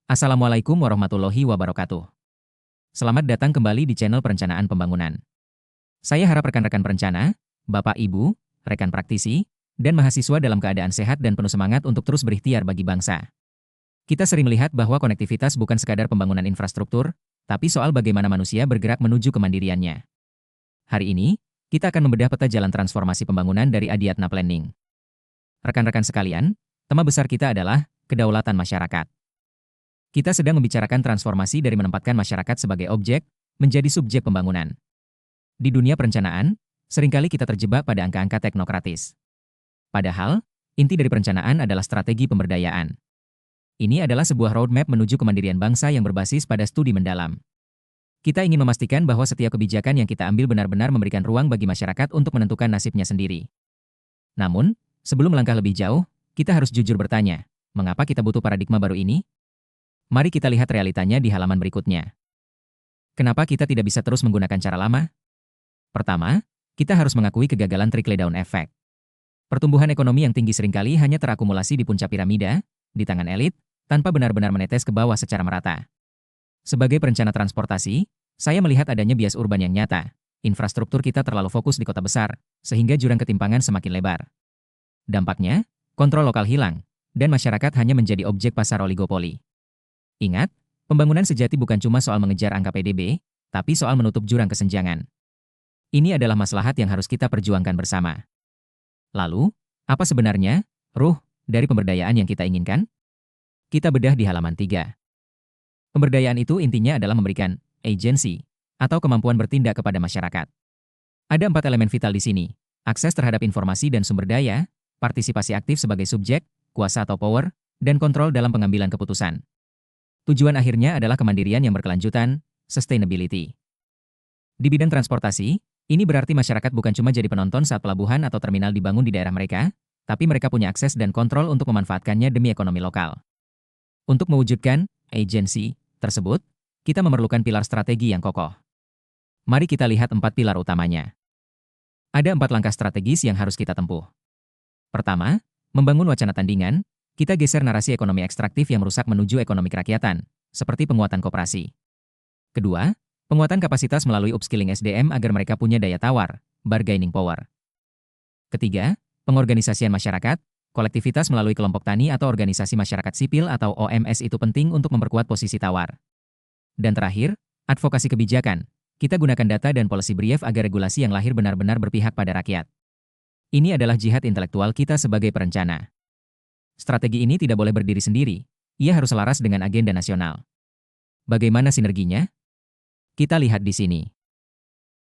Assalamualaikum warahmatullahi wabarakatuh. Selamat datang kembali di channel Perencanaan Pembangunan. Saya harap rekan-rekan perencana, Bapak Ibu, rekan praktisi, dan mahasiswa dalam keadaan sehat dan penuh semangat untuk terus berikhtiar bagi bangsa. Kita sering melihat bahwa konektivitas bukan sekadar pembangunan infrastruktur, tapi soal bagaimana manusia bergerak menuju kemandiriannya. Hari ini, kita akan membedah peta jalan transformasi pembangunan dari Adiatna Planning. Rekan-rekan sekalian, tema besar kita adalah kedaulatan masyarakat. Kita sedang membicarakan transformasi dari menempatkan masyarakat sebagai objek, menjadi subjek pembangunan. Di dunia perencanaan, seringkali kita terjebak pada angka-angka teknokratis. Padahal, inti dari perencanaan adalah strategi pemberdayaan. Ini adalah sebuah roadmap menuju kemandirian bangsa yang berbasis pada studi mendalam. Kita ingin memastikan bahwa setiap kebijakan yang kita ambil benar-benar memberikan ruang bagi masyarakat untuk menentukan nasibnya sendiri. Namun, sebelum melangkah lebih jauh, kita harus jujur bertanya, mengapa kita butuh paradigma baru ini? Mari kita lihat realitanya di halaman berikutnya. Kenapa kita tidak bisa terus menggunakan cara lama? Pertama, kita harus mengakui kegagalan trickle-down effect. Pertumbuhan ekonomi yang tinggi seringkali hanya terakumulasi di puncak piramida, di tangan elit, tanpa benar-benar menetes ke bawah secara merata. Sebagai perencana transportasi, saya melihat adanya bias urban yang nyata. Infrastruktur kita terlalu fokus di kota besar, sehingga jurang ketimpangan semakin lebar. Dampaknya, kontrol lokal hilang, dan masyarakat hanya menjadi objek pasar oligopoli. Ingat, pembangunan sejati bukan cuma soal mengejar angka PDB, tapi soal menutup jurang kesenjangan. Ini adalah maslahat yang harus kita perjuangkan bersama. Lalu, apa sebenarnya ruh dari pemberdayaan yang kita inginkan? Kita bedah di halaman 3. Pemberdayaan itu intinya adalah memberikan agency atau kemampuan bertindak kepada masyarakat. Ada 4 elemen vital di sini: akses terhadap informasi dan sumber daya, partisipasi aktif sebagai subjek, kuasa atau power, dan kontrol dalam pengambilan keputusan. Tujuan akhirnya adalah kemandirian yang berkelanjutan, sustainability. Di bidang transportasi, ini berarti masyarakat bukan cuma jadi penonton saat pelabuhan atau terminal dibangun di daerah mereka, tapi mereka punya akses dan kontrol untuk memanfaatkannya demi ekonomi lokal. Untuk mewujudkan agency tersebut, kita memerlukan pilar strategi yang kokoh. Mari kita lihat 4 pilar utamanya. Ada 4 langkah strategis yang harus kita tempuh. Pertama, membangun wacana tandingan. Kita geser narasi ekonomi ekstraktif yang merusak menuju ekonomi kerakyatan, seperti penguatan koperasi. Kedua, penguatan kapasitas melalui upskilling SDM agar mereka punya daya tawar, bargaining power. Ketiga, pengorganisasian masyarakat, kolektivitas melalui kelompok tani atau organisasi masyarakat sipil atau OMS itu penting untuk memperkuat posisi tawar. Dan terakhir, advokasi kebijakan. Kita gunakan data dan policy brief agar regulasi yang lahir benar-benar berpihak pada rakyat. Ini adalah jihad intelektual kita sebagai perencana. Strategi ini tidak boleh berdiri sendiri, ia harus selaras dengan agenda nasional. Bagaimana sinerginya? Kita lihat di sini.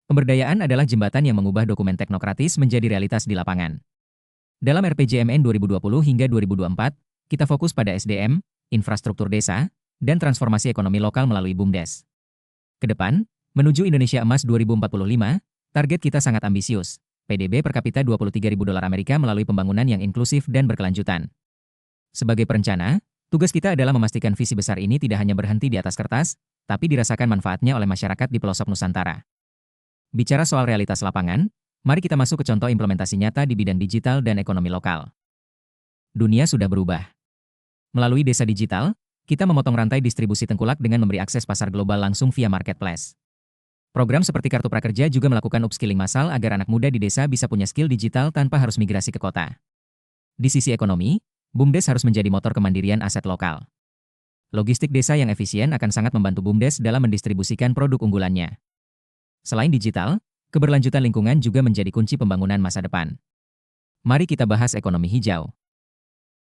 Pemberdayaan adalah jembatan yang mengubah dokumen teknokratis menjadi realitas di lapangan. Dalam RPJMN 2020 hingga 2024, kita fokus pada SDM, infrastruktur desa, dan transformasi ekonomi lokal melalui BUMDes. Kedepan, menuju Indonesia Emas 2045, target kita sangat ambisius, PDB per kapita $23.000 melalui pembangunan yang inklusif dan berkelanjutan. Sebagai perencana, tugas kita adalah memastikan visi besar ini tidak hanya berhenti di atas kertas, tapi dirasakan manfaatnya oleh masyarakat di pelosok Nusantara. Bicara soal realitas lapangan, mari kita masuk ke contoh implementasi nyata di bidang digital dan ekonomi lokal. Dunia sudah berubah. Melalui desa digital, kita memotong rantai distribusi tengkulak dengan memberi akses pasar global langsung via marketplace. Program seperti Kartu Prakerja juga melakukan upskilling massal agar anak muda di desa bisa punya skill digital tanpa harus migrasi ke kota. Di sisi ekonomi, BUMDes harus menjadi motor kemandirian aset lokal. Logistik desa yang efisien akan sangat membantu BUMDes dalam mendistribusikan produk unggulannya. Selain digital, keberlanjutan lingkungan juga menjadi kunci pembangunan masa depan. Mari kita bahas ekonomi hijau.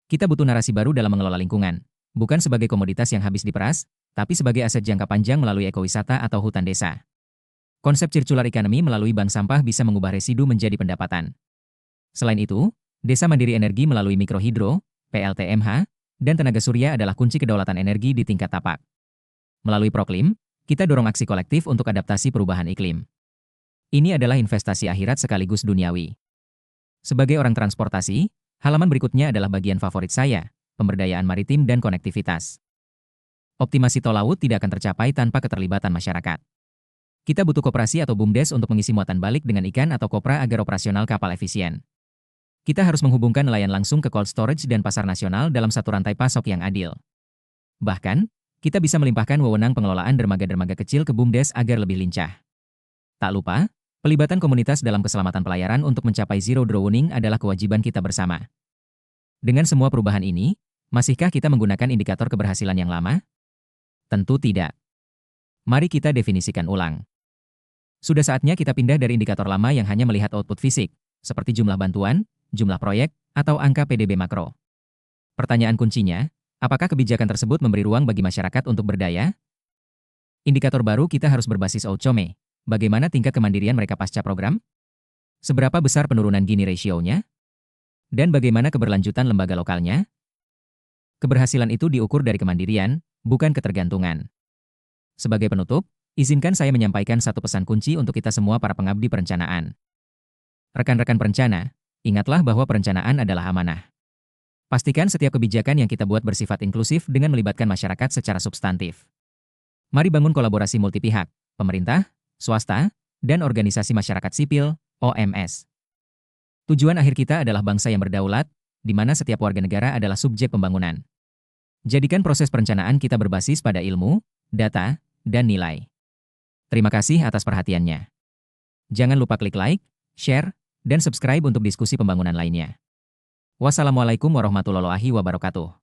Kita butuh narasi baru dalam mengelola lingkungan, bukan sebagai komoditas yang habis diperas, tapi sebagai aset jangka panjang melalui ekowisata atau hutan desa. Konsep circular economy melalui bank sampah bisa mengubah residu menjadi pendapatan. Selain itu, desa mandiri energi melalui mikrohidro, PLTMH, dan tenaga surya adalah kunci kedaulatan energi di tingkat tapak. Melalui Proklim, kita dorong aksi kolektif untuk adaptasi perubahan iklim. Ini adalah investasi akhirat sekaligus duniawi. Sebagai orang transportasi, halaman berikutnya adalah bagian favorit saya, pemberdayaan maritim dan konektivitas. Optimasi tol laut tidak akan tercapai tanpa keterlibatan masyarakat. Kita butuh koperasi atau BUMDes untuk mengisi muatan balik dengan ikan atau kopra agar operasional kapal efisien. Kita harus menghubungkan nelayan langsung ke cold storage dan pasar nasional dalam satu rantai pasok yang adil. Bahkan, kita bisa melimpahkan wewenang pengelolaan dermaga-dermaga kecil ke BUMDes agar lebih lincah. Tak lupa, pelibatan komunitas dalam keselamatan pelayaran untuk mencapai zero drowning adalah kewajiban kita bersama. Dengan semua perubahan ini, masihkah kita menggunakan indikator keberhasilan yang lama? Tentu tidak. Mari kita definisikan ulang. Sudah saatnya kita pindah dari indikator lama yang hanya melihat output fisik, seperti jumlah bantuan, jumlah proyek, atau angka PDB makro. Pertanyaan kuncinya, apakah kebijakan tersebut memberi ruang bagi masyarakat untuk berdaya? Indikator baru kita harus berbasis Outcome. Bagaimana tingkat kemandirian mereka pasca program? Seberapa besar penurunan Gini ratio-nya? Dan bagaimana keberlanjutan lembaga lokalnya? Keberhasilan itu diukur dari kemandirian, bukan ketergantungan. Sebagai penutup, izinkan saya menyampaikan satu pesan kunci untuk kita semua para pengabdi perencanaan. Rekan-rekan perencana, ingatlah bahwa perencanaan adalah amanah. Pastikan setiap kebijakan yang kita buat bersifat inklusif dengan melibatkan masyarakat secara substantif. Mari bangun kolaborasi multipihak, pemerintah, swasta, dan organisasi masyarakat sipil, OMS. Tujuan akhir kita adalah bangsa yang berdaulat, di mana setiap warga negara adalah subjek pembangunan. Jadikan proses perencanaan kita berbasis pada ilmu, data, dan nilai. Terima kasih atas perhatiannya. Jangan lupa klik like, share, dan subscribe untuk diskusi pembangunan lainnya. Wassalamualaikum warahmatullahi wabarakatuh.